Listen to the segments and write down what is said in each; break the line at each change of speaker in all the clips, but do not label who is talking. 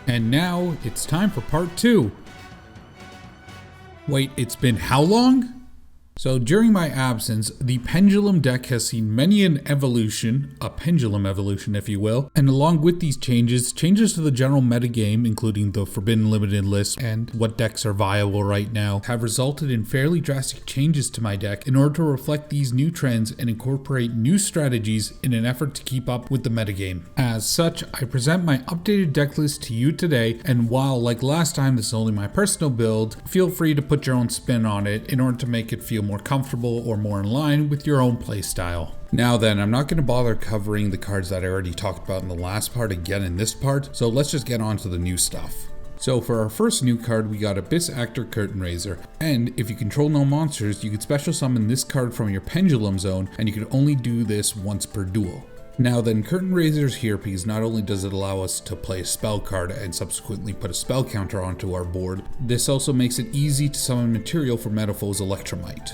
And now it's time for part 2. Wait, it's been how long? So during my absence, the Pendulum deck has seen many an evolution, a pendulum evolution if you will, and along with these changes to the general metagame, including the Forbidden Limited list and what decks are viable right now, have resulted in fairly drastic changes to my deck in order to reflect these new trends and incorporate new strategies in an effort to keep up with the metagame. As such, I present my updated deck list to you today, and while like last time this is only my personal build, feel free to put your own spin on it in order to make it feel more comfortable or more in line with your own playstyle. Now then, I'm not going to bother covering the cards that I already talked about in the last part again in this part, so let's just get on to the new stuff. So for our first new card, we got Abyss Actor Curtain Raiser, and if you control no monsters, you could special summon this card from your Pendulum zone, and you can only do this once per duel. Now then, Curtain Raiser's here because not only does it allow us to play a spell card and subsequently put a spell counter onto our board, this also makes it easy to summon material for Metaphor's Electromite.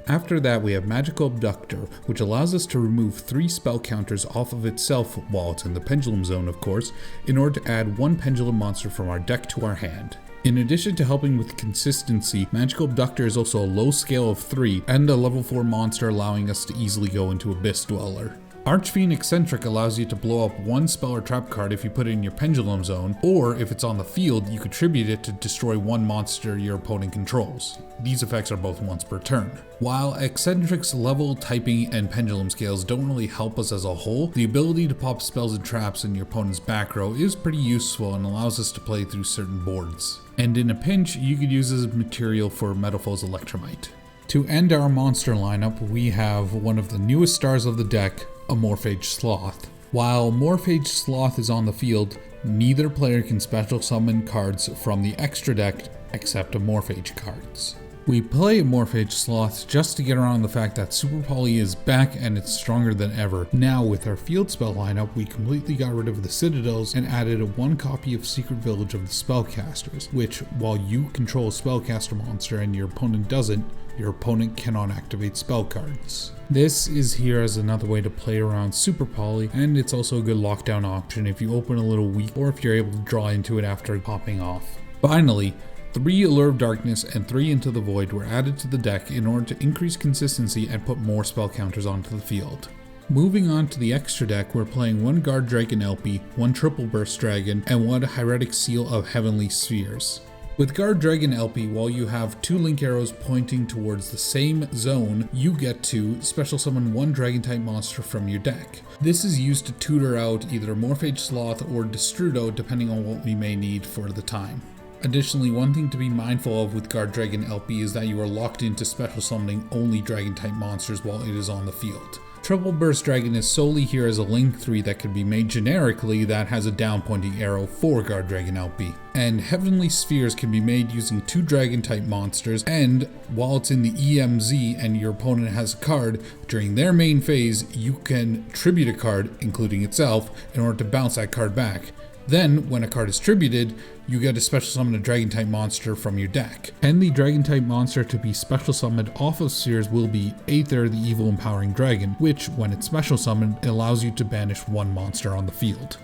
After that, we have Magical Abductor, which allows us to remove 3 spell counters off of itself while it's in the Pendulum zone of course, in order to add 1 Pendulum monster from our deck to our hand. In addition to helping with consistency, Magical Abductor is also a low scale of 3 and a level 4 monster allowing us to easily go into Abyss Dweller. Archfiend Eccentric allows you to blow up 1 spell or trap card if you put it in your Pendulum zone, or if it's on the field, you could tribute it to destroy 1 monster your opponent controls. These effects are both once per turn. While Eccentric's level, typing, and pendulum scales don't really help us as a whole, the ability to pop spells and traps in your opponent's back row is pretty useful and allows us to play through certain boards. And in a pinch, you could use as material for Metaphor's Electromite. To end our monster lineup, we have one of the newest stars of the deck, a Morphage Sloth. While Morphage Sloth is on the field, neither player can special summon cards from the extra deck except Morphage cards. We play Morphage Sloth just to get around the fact that Super Poly is back and it's stronger than ever. Now with our field spell lineup, we completely got rid of the Citadels and added 1 copy of Secret Village of the Spellcasters, which while you control a Spellcaster monster and your opponent doesn't, your opponent cannot activate spell cards. This is here as another way to play around Super Poly, and it's also a good lockdown option if you open a little weak or if you're able to draw into it after popping off. Finally, 3 Allure of Darkness and 3 Into the Void were added to the deck in order to increase consistency and put more spell counters onto the field. Moving on to the extra deck, we're playing 1 Guard Dragon LP, 1 Triple Burst Dragon, and 1 Hieratic Seal of Heavenly Spheres. With Guard Dragon LP, while you have 2 link arrows pointing towards the same zone, you get to special summon 1 dragon type monster from your deck. This is used to tutor out either Morphage Sloth or Destrudo depending on what we may need for the time. Additionally, one thing to be mindful of with Guard Dragon LP is that you are locked into special summoning only dragon type monsters while it is on the field. Triple Burst Dragon is solely here as a Link 3 that can be made generically that has a down pointing arrow for Guard Dragon LP. And Heavenly Spheres can be made using 2 dragon type monsters, and while it's in the EMZ and your opponent has a card, during their main phase you can tribute a card, including itself, in order to bounce that card back. Then, when a card is tributed, you get to special summon a dragon type monster from your deck. And the dragon type monster to be special summoned off of spheres will be Aether, the Evil Empowering Dragon, which, when it's special summoned, allows you to banish 1 monster on the field.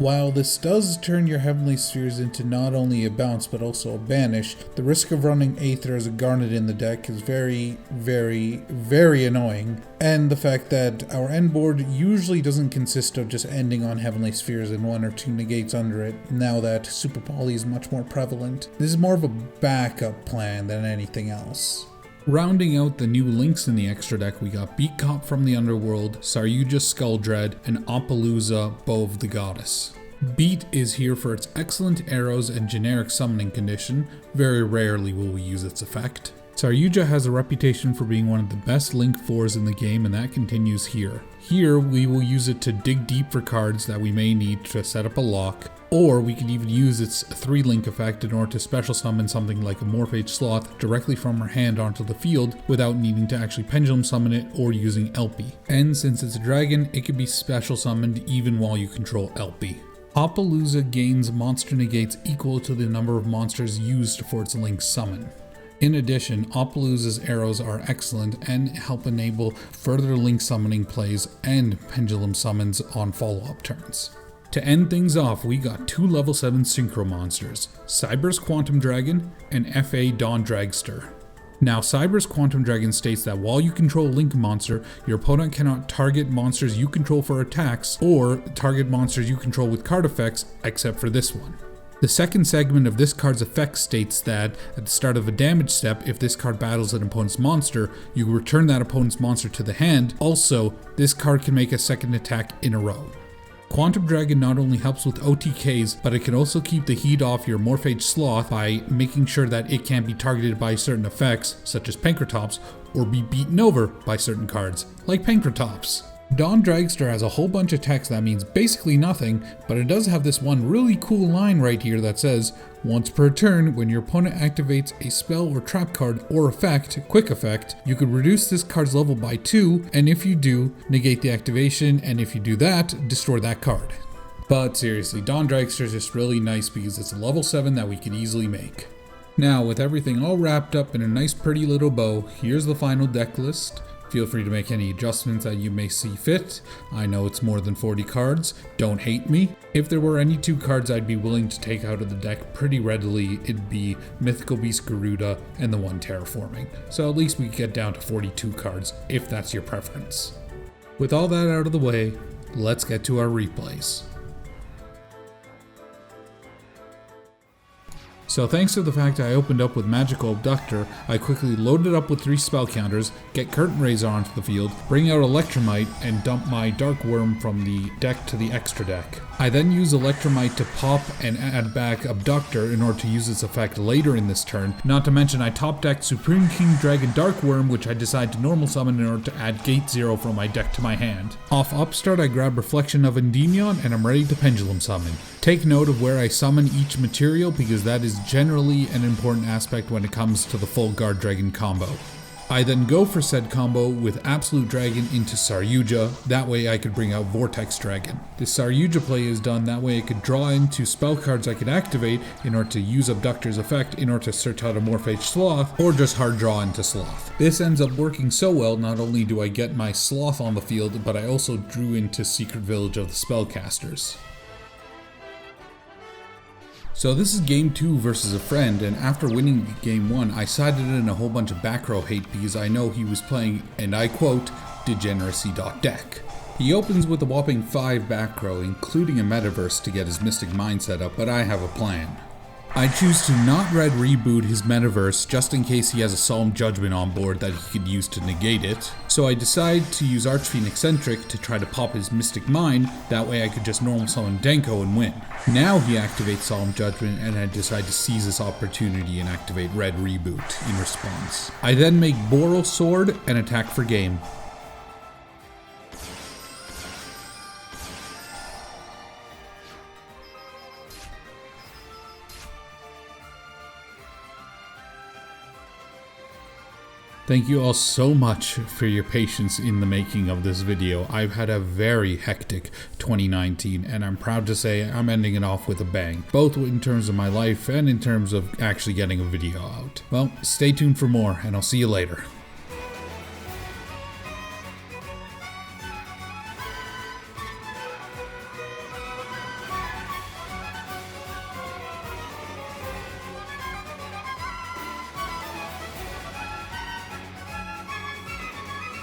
While this does turn your Heavenly Spheres into not only a bounce but also a banish, the risk of running Aether as a Garnet in the deck is very, very, very annoying. And the fact that our end board usually doesn't consist of just ending on Heavenly Spheres and 1 or 2 negates under it, now that Super Poly is much more prevalent. This is more of a backup plan than anything else. Rounding out the new links in the extra deck, we got Beat Cop from the Underworld, Saryuja Skull Dread, and Appaloosa Bow of the Goddess. Beat is here for its excellent arrows and generic summoning condition. Very rarely will we use its effect. Saryuja has a reputation for being one of the best Link 4s in the game, and that continues here. Here, we will use it to dig deep for cards that we may need to set up a lock, or we can even use its 3-link effect in order to special summon something like a Morphage Sloth directly from our hand onto the field without needing to actually pendulum summon it or using LP. And since it's a dragon, it can be special summoned even while you control LP. Appaloosa gains monster negates equal to the number of monsters used for its Link summon. In addition, Appaloosa's arrows are excellent and help enable further Link summoning plays and pendulum summons on follow-up turns. To end things off, we got 2 level 7 synchro monsters, Cyber's Quantum Dragon and FA Dawn Dragster. Now, Cyber's Quantum Dragon states that while you control a Link monster, your opponent cannot target monsters you control for attacks or target monsters you control with card effects, except for this one. The second segment of this card's effect states that at the start of a damage step, if this card battles an opponent's monster, you return that opponent's monster to the hand. Also, this card can make a second attack in a row. Quantum Dragon not only helps with OTKs, but it can also keep the heat off your Morphage Sloth by making sure that it can't be targeted by certain effects, such as Pankratops, or be beaten over by certain cards, like Pankratops. Dawn Dragster has a whole bunch of text that means basically nothing, but it does have this one really cool line right here that says, once per turn, when your opponent activates a spell or trap card or effect, quick effect, you could reduce this card's level by 2, and if you do, negate the activation, and if you do that, destroy that card. But seriously, Dawn Dragster is just really nice because it's a level 7 that we can easily make. Now, with everything all wrapped up in a nice pretty little bow, here's the final deck list. Feel free to make any adjustments that you may see fit. I know it's more than 40 cards, don't hate me. If there were any 2 cards I'd be willing to take out of the deck pretty readily, it'd be Mythical Beast Garuda and the one Terraforming. So at least we get down to 42 cards, if that's your preference. With all that out of the way, let's get to our replays. So thanks to the fact I opened up with Magical Abductor, I quickly loaded up with 3 spell counters, get Curtain Raiser onto the field, bring out Electromite, and dump my Dark Worm from the deck to the extra deck. I then use Electromite to pop and add back Abductor in order to use its effect later in this turn, not to mention I top decked Supreme King Dragon Dark Worm, which I decide to normal summon in order to add Gate 0 from my deck to my hand. Off Upstart I grab Reflection of Endymion and I'm ready to Pendulum Summon. Take note of where I summon each material because that is generally an important aspect when it comes to the full Guard Dragon combo. I then go for said combo with Absolute Dragon into Saryuja, that way I could bring out Vortex Dragon. The Saryuja play is done, that way I could draw into spell cards I could activate in order to use Abductor's effect in order to search out a Morphage Sloth, or just hard draw into Sloth. This ends up working so well, not only do I get my Sloth on the field, but I also drew into Secret Village of the Spellcasters. So this is game 2 versus a friend, and after winning game 1, I sided in a whole bunch of back row hate because I know he was playing, and I quote, degeneracy.deck. He opens with a whopping 5 back row, including a Metaverse to get his Mystic Mind set up, but I have a plan. I choose to not red reboot his Metaverse just in case he has a Solemn Judgment on board that he could use to negate it. So I decide to use Archfiend Eccentric to try to pop his Mystic Mind, that way I could just normal summon Denko and win. Now he activates Solemn Judgment and I decide to seize this opportunity and activate red reboot in response. I then make Boral Sword and attack for game. Thank you all so much for your patience in the making of this video. I've had a very hectic 2019 and I'm proud to say I'm ending it off with a bang, both in terms of my life and in terms of actually getting a video out. Well, stay tuned for more and I'll see you later.